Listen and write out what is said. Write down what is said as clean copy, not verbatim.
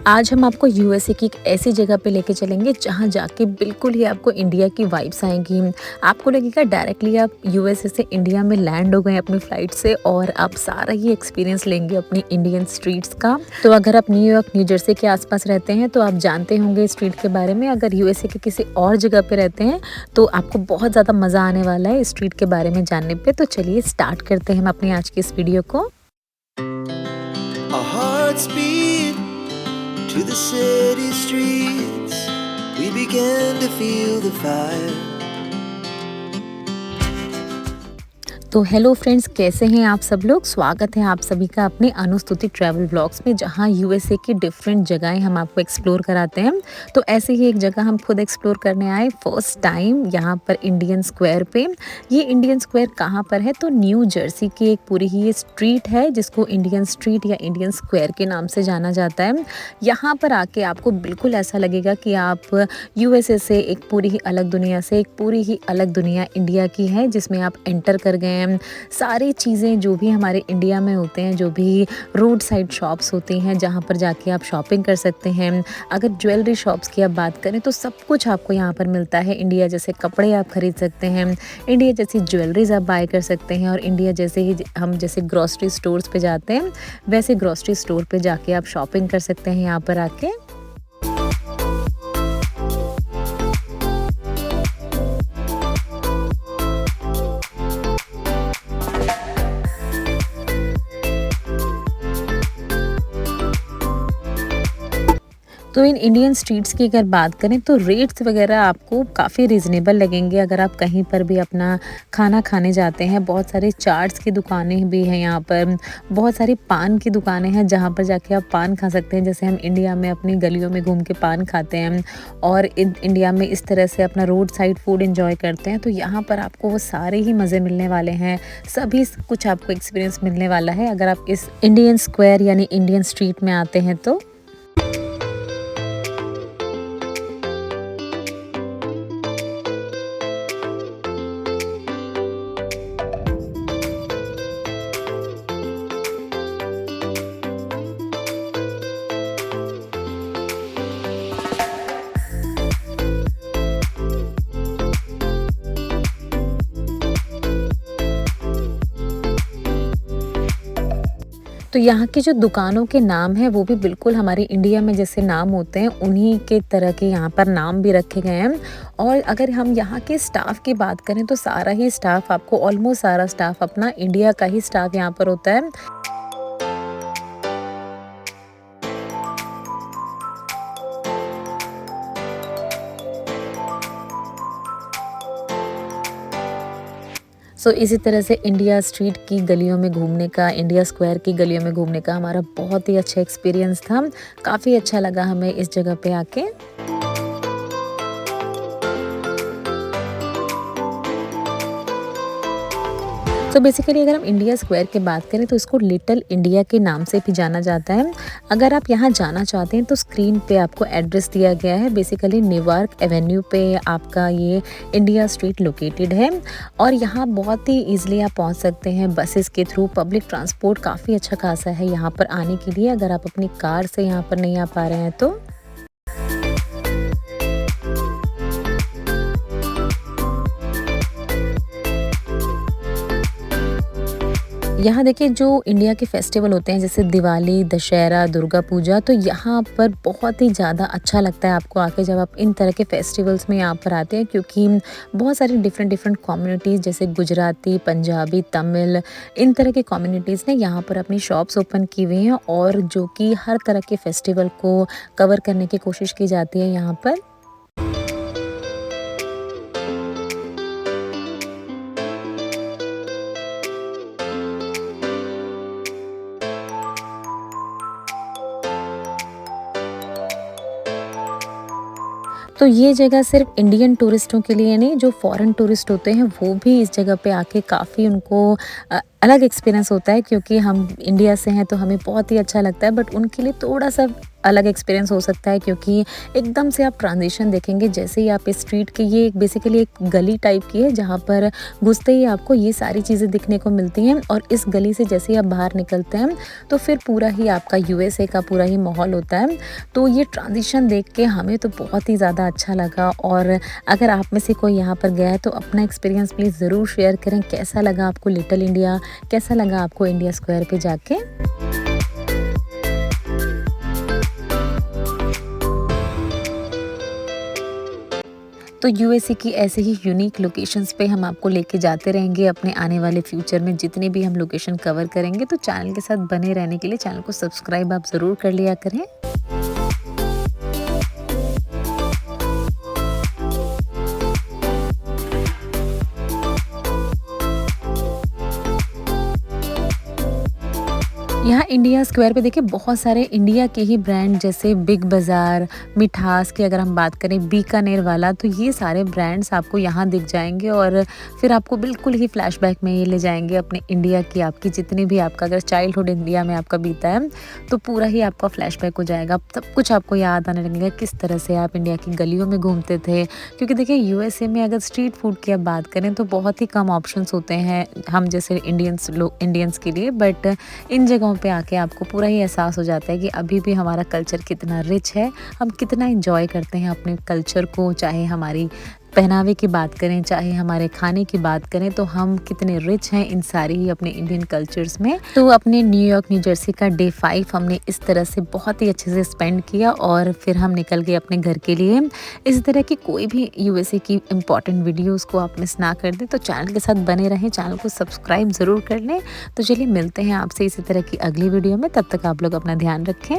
आज हम आपको यूएसए की एक ऐसी जगह पे लेके चलेंगे जहाँ जाके बिल्कुल ही आपको इंडिया की वाइब्स आएंगी। आपको लगेगा डायरेक्टली आप यूएसए से इंडिया में लैंड हो गए अपनी फ़्लाइट से और आप सारा ही एक्सपीरियंस लेंगे अपनी इंडियन स्ट्रीट्स का। तो अगर आप न्यूयॉर्क न्यू जर्सी के आसपास रहते हैं तो आप जानते होंगे स्ट्रीट के बारे में। अगर यूएसए के किसी और जगह पे रहते हैं तो आपको बहुत ज़्यादा मज़ा आने वाला है स्ट्रीट के बारे में जानने पे। तो चलिए स्टार्ट करते हैं हम अपनी आज की इस वीडियो को। Our hearts beat to the city streets. We began to feel the fire. तो हेलो फ्रेंड्स, कैसे हैं आप सब लोग। स्वागत है आप सभी का अपने अनुस्तुति ट्रैवल ब्लॉग्स में, जहां यूएसए की डिफरेंट जगहें हम आपको एक्सप्लोर कराते हैं। तो ऐसे ही एक जगह हम खुद एक्सप्लोर करने आए फर्स्ट टाइम यहां पर इंडियन स्क्वायर पे। ये इंडियन स्क्वायर कहां पर है तो न्यू जर्सी की एक पूरी ही ये स्ट्रीट है जिसको इंडियन स्ट्रीट या इंडियन स्क्वायर के नाम से जाना जाता है। यहाँ पर आके आपको बिल्कुल ऐसा लगेगा कि आप यूएसए से एक पूरी ही अलग दुनिया से एक पूरी ही अलग दुनिया इंडिया की है जिसमें आप एंटर कर गए हैं। सारी चीज़ें जो भी हमारे इंडिया में होते हैं, जो भी रोड साइड शॉप्स होती हैं जहाँ पर जाके आप शॉपिंग कर सकते हैं। अगर ज्वेलरी शॉप्स की आप बात करें तो सब कुछ आपको यहाँ पर मिलता है। इंडिया जैसे कपड़े आप खरीद सकते हैं, इंडिया जैसी ज्वेलरीज आप बाय कर सकते हैं और इंडिया जैसे ही हम जैसे ग्रॉसरी स्टोर्स पे जाते हैं वैसे ग्रॉसरी स्टोर पे जाके आप शॉपिंग कर सकते हैं यहाँ पर आके। तो इन इंडियन स्ट्रीट्स की अगर बात करें तो रेट्स वगैरह आपको काफ़ी रीज़नेबल लगेंगे। अगर आप कहीं पर भी अपना खाना खाने जाते हैं, बहुत सारे चाट्स की दुकानें भी हैं यहाँ पर, बहुत सारी पान की दुकानें हैं जहाँ पर जाके आप पान खा सकते हैं। जैसे हम इंडिया में अपनी गलियों में घूम के पान खाते हैं और इंडिया में इस तरह से अपना रोड साइड फूड एंजॉय करते हैं, तो यहाँ पर आपको वो सारे ही मज़े मिलने वाले हैं। सभी कुछ आपको एक्सपीरियंस मिलने वाला है अगर आप इस इंडियन स्क्वायर यानी इंडियन स्ट्रीट में आते हैं तो। तो यहाँ की जो दुकानों के नाम हैं वो भी बिल्कुल हमारे इंडिया में जैसे नाम होते हैं उन्हीं के तरह के यहाँ पर नाम भी रखे गए हैं। और अगर हम यहाँ के स्टाफ की बात करें तो सारा ही स्टाफ आपको ऑलमोस्ट सारा स्टाफ अपना इंडिया का ही स्टाफ यहाँ पर होता है। इसी तरह से इंडिया स्ट्रीट की गलियों में घूमने का, इंडिया स्क्वायर की गलियों में घूमने का हमारा बहुत ही अच्छा एक्सपीरियंस था। काफ़ी अच्छा लगा हमें इस जगह पे आके। तो बेसिकली अगर हम इंडिया स्क्वायर की बात करें तो इसको लिटिल इंडिया के नाम से भी जाना जाता है। अगर आप यहाँ जाना चाहते हैं तो स्क्रीन पे आपको एड्रेस दिया गया है। बेसिकली न्यूयॉर्क एवेन्यू पे आपका ये इंडिया स्ट्रीट लोकेटेड है और यहाँ बहुत ही ईजिली आप पहुँच सकते हैं बसेस के थ्रू। पब्लिक ट्रांसपोर्ट काफ़ी अच्छा खासा है यहाँ पर आने के लिए, अगर आप अपनी कार से यहाँ पर नहीं आ पा रहे हैं तो। यहाँ देखिए जो इंडिया के फेस्टिवल होते हैं जैसे दिवाली, दशहरा, दुर्गा पूजा, तो यहाँ पर बहुत ही ज़्यादा अच्छा लगता है आपको आके जब आप इन तरह के फेस्टिवल्स में यहाँ पर आते हैं, क्योंकि बहुत सारी डिफरेंट कम्युनिटीज़ जैसे गुजराती, पंजाबी, तमिल, इन तरह के कम्युनिटीज़ ने यहाँ पर अपनी शॉप्स ओपन की हुई हैं और जो कि हर तरह के फेस्टिवल को कवर करने की कोशिश की जाती है यहाँ पर। तो ये जगह सिर्फ इंडियन टूरिस्टों के लिए नहीं, जो फॉरेन टूरिस्ट होते हैं वो भी इस जगह पे आके काफ़ी उनको अलग एक्सपीरियंस होता है, क्योंकि हम इंडिया से हैं तो हमें बहुत ही अच्छा लगता है, बट उनके लिए थोड़ा सा अलग एक्सपीरियंस हो सकता है, क्योंकि एकदम से आप ट्रांजिशन देखेंगे जैसे ही आप इस स्ट्रीट के, ये बेसिकली एक गली टाइप की है जहाँ पर घुसते ही आपको ये सारी चीज़ें दिखने को मिलती हैं। और इस गली से जैसे ही आप बाहर निकलते हैं तो फिर पूरा ही आपका यूएसए का पूरा ही माहौल होता है। तो ये ट्रांजिशन देख के हमें तो बहुत ही ज़्यादा अच्छा लगा। और अगर आप में से कोई यहाँ पर गया है तो अपना एक्सपीरियंस प्लीज़ ज़रूर शेयर करें। कैसा लगा आपको लिटिल इंडिया, कैसा लगा आपको इंडिया स्क्वायर पे जाके। तो यूएसए की ऐसे ही यूनिक लोकेशंस पे हम आपको लेके जाते रहेंगे अपने आने वाले फ्यूचर में। जितने भी हम लोकेशन कवर करेंगे तो चैनल के साथ बने रहने के लिए चैनल को सब्सक्राइब आप ज़रूर कर लिया करें। यहाँ इंडिया स्क्वायर पे देखिए बहुत सारे इंडिया के ही ब्रांड, जैसे बिग बाज़ार, मिठास की अगर हम बात करें, बीकानेर वाला, तो ये सारे ब्रांड्स आपको यहाँ दिख जाएंगे। और फिर आपको बिल्कुल ही फ्लैशबैक में ये ले जाएंगे अपने इंडिया की। आपकी जितनी भी आपका अगर चाइल्डहुड इंडिया में आपका बीता है तो पूरा ही आपका फ्लैशबैक हो जाएगा। सब कुछ आपको याद आने लगेगा किस तरह से आप इंडिया की गलियों में घूमते थे। क्योंकि देखिए यूएसए में अगर स्ट्रीट फूड की आप बात करें तो बहुत ही कम ऑप्शंस होते हैं हम जैसे इंडियंस के लिए। बट इन जगहों पे आके आपको पूरा ही एहसास हो जाता है कि अभी भी हमारा कल्चर कितना रिच है, हम कितना एंजॉय करते हैं अपने कल्चर को। चाहे हमारी पहनावे की बात करें, चाहे हमारे खाने की बात करें, तो हम कितने रिच हैं इन सारी ही अपने इंडियन कल्चर्स में। तो अपने न्यूयॉर्क न्यू जर्सी का डे 5 हमने इस तरह से बहुत ही अच्छे से स्पेंड किया और फिर हम निकल गए अपने घर के लिए। इस तरह की कोई भी यूएसए की इंपॉर्टेंट वीडियोस को आप मिस ना कर दें तो चैनल के साथ बने रहें, चैनल को सब्सक्राइब ज़रूर कर लें। तो चलिए मिलते हैं आपसे इसी तरह की अगली वीडियो में, तब तक आप लोग अपना ध्यान रखें।